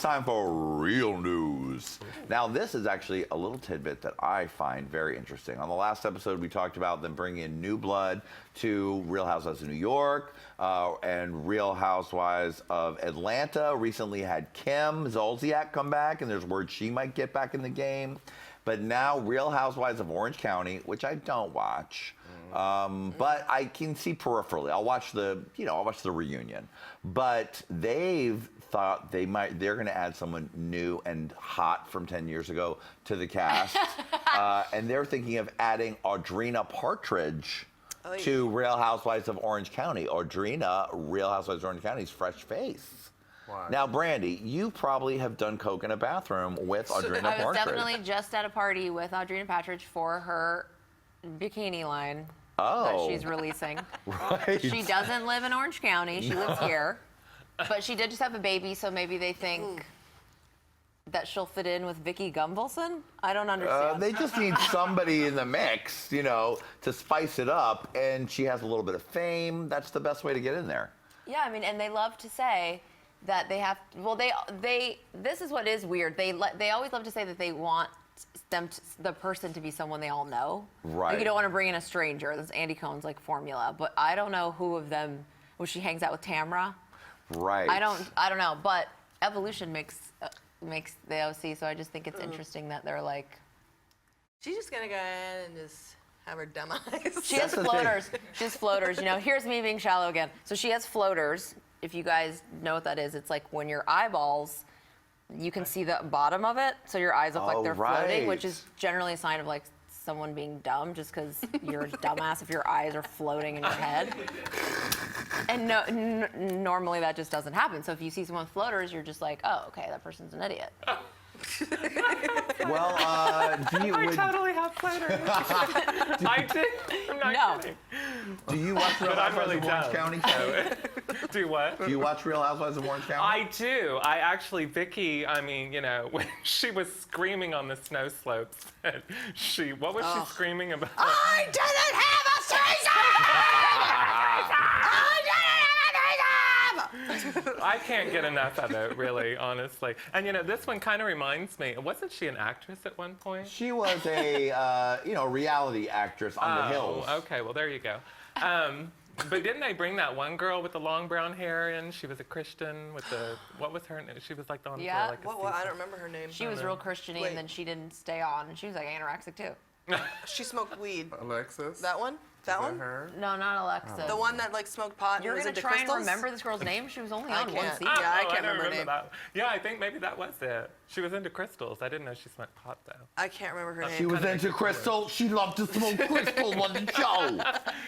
time for real news. Now, this is actually a little tidbit that I find very interesting. On the last episode, we talked about them bringing in new blood to Real Housewives of New York and Real Housewives of Atlanta. Recently had Kim Zolciak come back, and there's word she might get back in the game. But now Real Housewives of Orange County, which I don't watch, but I can see peripherally. I'll watch the reunion. But they've thought they're going to add someone new and hot from 10 years ago to the cast. And they're thinking of adding Audrina Patridge to Real Housewives of Orange County. Audrina, Real Housewives of Orange County's fresh face. Why? Now, Brandy, you probably have done coke in a bathroom with Audrina Patridge. I was definitely just at a party with Audrina Patridge for her bikini line that she's releasing. Right. She doesn't live in Orange County. She lives here. But she did just have a baby, so maybe they think that she'll fit in with Vicky Gunvalson? I don't understand. They just need somebody in the mix, you know, to spice it up. And she has a little bit of fame. That's the best way to get in there. Yeah, I mean, and they love to say that they have, well, this is what is weird. They always love to say that they want the person to be someone they all know. Right. Like, you don't want to bring in a stranger. That's Andy Cohen's like formula. But I don't know who of them, well, she hangs out with Tamra. Right. I don't know. But evolution makes the OC, so I just think it's interesting that they're like. She's just gonna go in and just have her dumb eyes. She has floaters. She has floaters. You know, here's me being shallow again. So she has floaters. If you guys know what that is, it's like when your eyeballs, you can see the bottom of it, so your eyes look like they're floating, which is generally a sign of like someone being dumb, just because you're a dumbass if your eyes are floating in your head. And normally that just doesn't happen. So if you see someone with floaters, you're just like, oh, okay, that person's an idiot. Well, do you? I totally have floaters. I do. I'm not kidding. Do you watch Real Housewives of Orange County? Do what? Do you watch Real Housewives of Orange County? I do. I actually, Vicky, I mean, you know, when she was screaming on the snow slopes, what was she screaming about? I didn't have a I can't get enough of it, really, honestly. And, you know, this one kind of reminds me, wasn't she an actress at one point? She was a, reality actress on the Hills. Okay, well, there you go. But didn't they bring that one girl with the long brown hair in? She was a Christian with the, what was her name? She was like on Yeah. like What? I don't remember her name. She was real Christian-y, and then she didn't stay on, and she was like anorexic too. She smoked weed. Alexis? That one? That one? Her? No, not Alexis. The one that like smoked pot You're and was gonna into try crystals? and remember this girl's name? She was only on one can't. season. Yeah, I can't don't remember her name. that. Yeah, I think maybe that was it. She was into crystals. I didn't know she smoked pot, though. I can't remember her name. She was into crystal. She loved to smoke crystal on the show.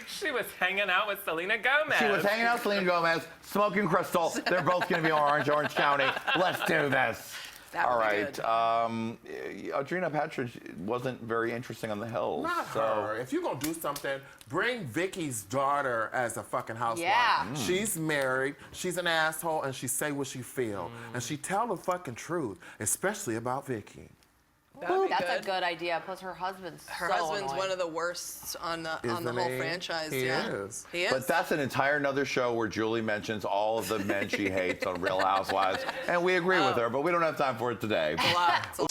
She was hanging out with Selena Gomez. She was hanging out with Selena Gomez, smoking crystal. They're both going to be Orange County. Let's do this. All right. Audrina Patridge wasn't very interesting on the Hills. Not her. If you're going to do something, bring Vicky's daughter as a fucking housewife. Yeah. She's married, she's an asshole, and she say what she feel. And she tell the fucking truth, especially about Vicky. That's a good idea. Plus, her husband's husband's one of the worst on the whole franchise. He is. He is. But that's an entire another show where Julie mentions all of the men she hates on Real Housewives, and we agree with her, but we don't have time for it today. It's a lot. It's a lot.